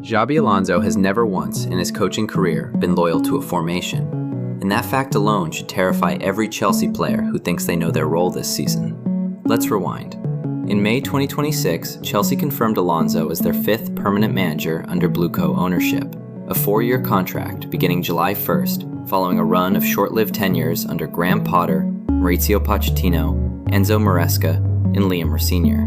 Xabi Alonso has never once in his coaching career been loyal to a formation, and that fact alone should terrify every Chelsea player who thinks they know their role this season. Let's rewind. In May 2026, Chelsea confirmed Alonso as their fifth permanent manager under BlueCo ownership, a 4-year contract beginning July 1st, following a run of short-lived tenures under Graham Potter, Mauricio Pochettino, Enzo Maresca, and Liam Sr.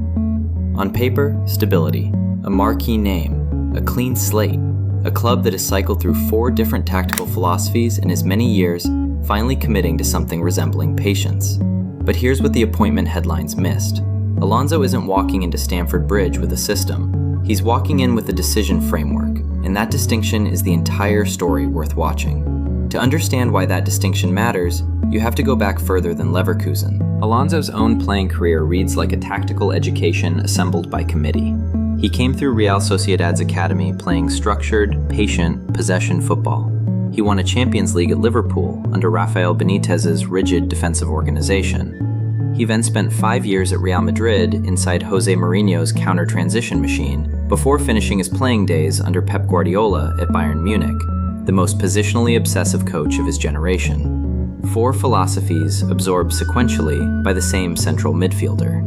On paper, stability, a marquee name, a clean slate, a club that has cycled through 4 different tactical philosophies in as many years, finally committing to something resembling patience. But here's what the appointment headlines missed. Alonso isn't walking into Stamford Bridge with a system. He's walking in with a decision framework, and that distinction is the entire story worth watching. To understand why that distinction matters, you have to go back further than Leverkusen. Alonso's own playing career reads like a tactical education assembled by committee. He came through Real Sociedad's academy playing structured, patient, possession football. He won a Champions League at Liverpool under Rafael Benitez's rigid defensive organization. He then spent 5 years at Real Madrid inside Jose Mourinho's counter-transition machine, before finishing his playing days under Pep Guardiola at Bayern Munich, the most positionally obsessive coach of his generation. 4 philosophies absorbed sequentially by the same central midfielder.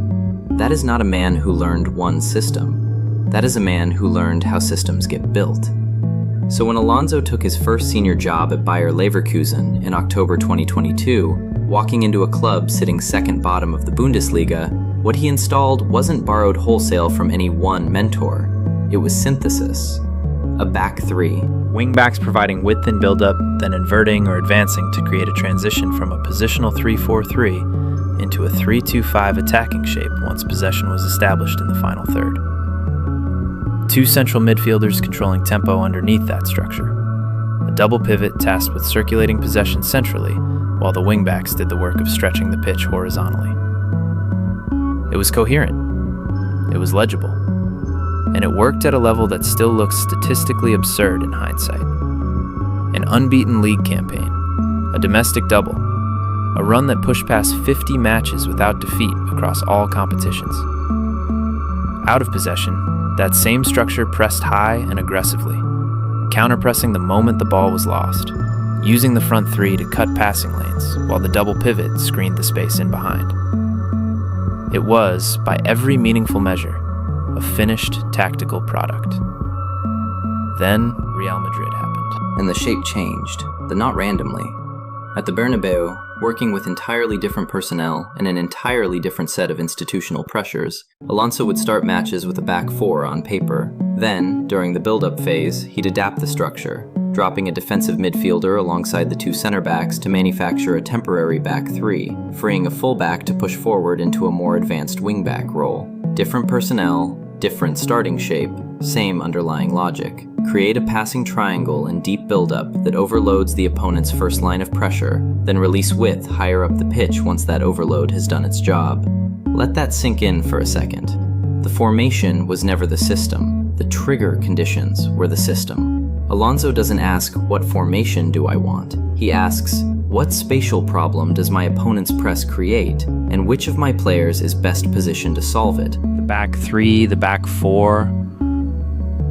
That is not a man who learned one system. That is a man who learned how systems get built. So when Alonso took his first senior job at Bayer Leverkusen in October 2022, walking into a club sitting second bottom of the Bundesliga, what he installed wasn't borrowed wholesale from any one mentor. It was synthesis. A back 3. Wingbacks providing width and build-up, then inverting or advancing to create a transition from a positional 3-4-3 into a 3-2-5 attacking shape once possession was established in the final third. 2 central midfielders controlling tempo underneath that structure. A double pivot tasked with circulating possession centrally, while the wingbacks did the work of stretching the pitch horizontally. It was coherent. It was legible. And it worked at a level that still looks statistically absurd in hindsight. An unbeaten league campaign, a domestic double, a run that pushed past 50 matches without defeat across all competitions. Out of possession, that same structure pressed high and aggressively, counter-pressing the moment the ball was lost, using the front 3 to cut passing lanes while the double pivot screened the space in behind. It was, by every meaningful measure, a finished tactical product. Then Real Madrid happened. And the shape changed, though not randomly. At the Bernabeu, working with entirely different personnel and an entirely different set of institutional pressures, Alonso would start matches with a back 4 on paper. Then, during the build-up phase, he'd adapt the structure, dropping a defensive midfielder alongside the 2 center-backs to manufacture a temporary back 3, freeing a fullback to push forward into a more advanced wing-back role. Different personnel, different starting shape, same underlying logic. Create a passing triangle in deep build-up that overloads the opponent's first line of pressure, then release width higher up the pitch once that overload has done its job. Let that sink in for a second. The formation was never the system. The trigger conditions were the system. Alonso doesn't ask, what formation do I want? He asks, what spatial problem does my opponent's press create, and which of my players is best positioned to solve it? The back 3, the back 4,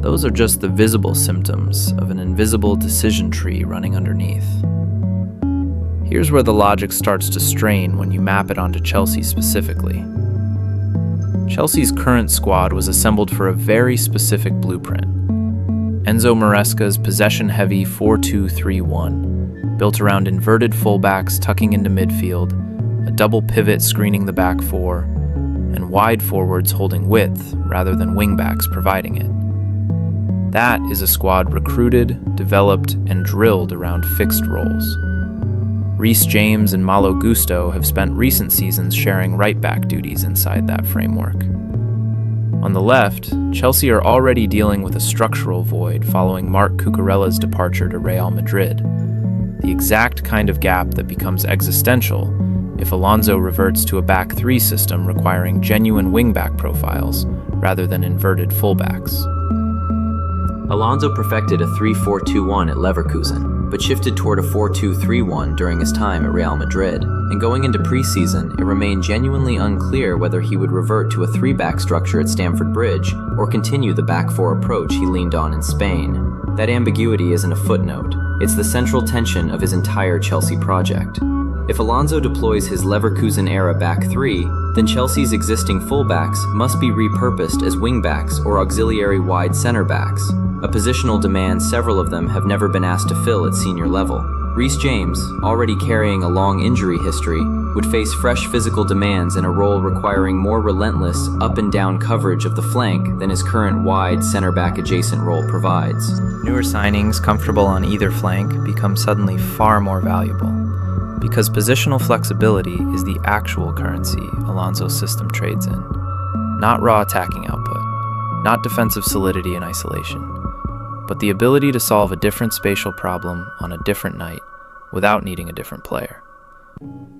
those are just the visible symptoms of an invisible decision tree running underneath. Here's where the logic starts to strain when you map it onto Chelsea specifically. Chelsea's current squad was assembled for a very specific blueprint. Enzo Maresca's possession-heavy 4-2-3-1, built around inverted fullbacks tucking into midfield, a double pivot screening the back 4, and wide forwards holding width rather than wingbacks providing it. That is a squad recruited, developed, and drilled around fixed roles. Reece James and Malo have spent recent seasons sharing right-back duties inside that framework. On the left, Chelsea are already dealing with a structural void following Marc Cucurella's departure to Real Madrid, the exact kind of gap that becomes existential if Alonso reverts to a back 3 system requiring genuine wing-back profiles rather than inverted fullbacks. Alonso perfected a 3-4-2-1 at Leverkusen, but shifted toward a 4-2-3-1 during his time at Real Madrid, and going into preseason, it remained genuinely unclear whether he would revert to a 3-back structure at Stamford Bridge or continue the back 4 approach he leaned on in Spain. That ambiguity isn't a footnote, it's the central tension of his entire Chelsea project. If Alonso deploys his Leverkusen-era back 3, then Chelsea's existing fullbacks must be repurposed as wingbacks or auxiliary wide center-backs, a positional demand several of them have never been asked to fill at senior level. Reece James, already carrying a long injury history, would face fresh physical demands in a role requiring more relentless up-and-down coverage of the flank than his current wide center-back adjacent role provides. Newer signings comfortable on either flank become suddenly far more valuable, because positional flexibility is the actual currency Alonso's system trades in. Not raw attacking output, not defensive solidity in isolation, but the ability to solve a different spatial problem on a different night without needing a different player.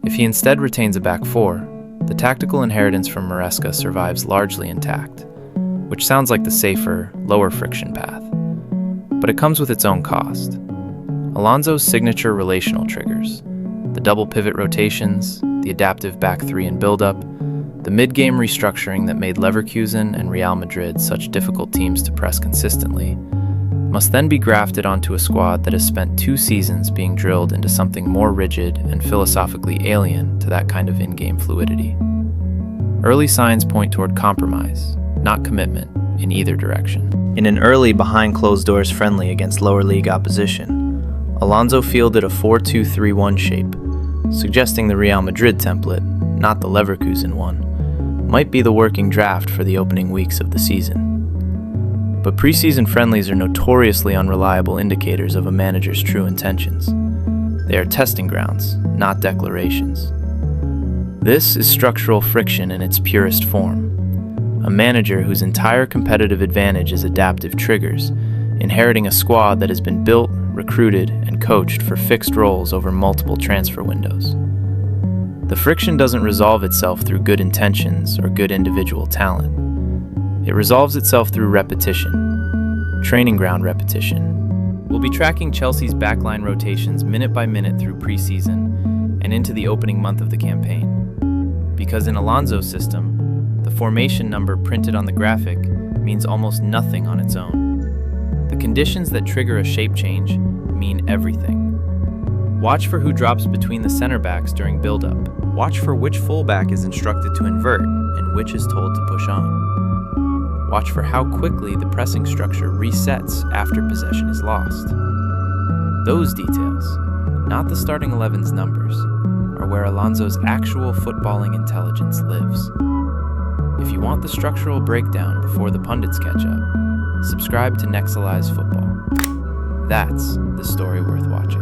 If he instead retains a back 4, the tactical inheritance from Maresca survives largely intact, which sounds like the safer, lower friction path. But it comes with its own cost. Alonso's signature relational triggers, the double pivot rotations, the adaptive back 3 and build-up, the mid-game restructuring that made Leverkusen and Real Madrid such difficult teams to press consistently, must then be grafted onto a squad that has spent 2 seasons being drilled into something more rigid and philosophically alien to that kind of in-game fluidity. Early signs point toward compromise, not commitment, in either direction. In an early behind-closed-doors friendly against lower league opposition, Alonso fielded a 4-2-3-1 shape, suggesting the Real Madrid template, not the Leverkusen one, might be the working draft for the opening weeks of the season. But preseason friendlies are notoriously unreliable indicators of a manager's true intentions. They are testing grounds, not declarations. This is structural friction in its purest form. A manager whose entire competitive advantage is adaptive triggers, inheriting a squad that has been built, recruited, and coached for fixed roles over multiple transfer windows. The friction doesn't resolve itself through good intentions or good individual talent. It resolves itself through repetition, training ground repetition. We'll be tracking Chelsea's backline rotations minute by minute through preseason and into the opening month of the campaign. Because in Alonso's system, the formation number printed on the graphic means almost nothing on its own. The conditions that trigger a shape change mean everything. Watch for who drops between the center backs during build-up. Watch for which fullback is instructed to invert and which is told to push on. Watch for how quickly the pressing structure resets after possession is lost. Those details, not the starting 11's numbers, are where Alonso's actual footballing intelligence lives. If you want the structural breakdown before the pundits catch up, subscribe to Nexilyze Football. That's the story worth watching.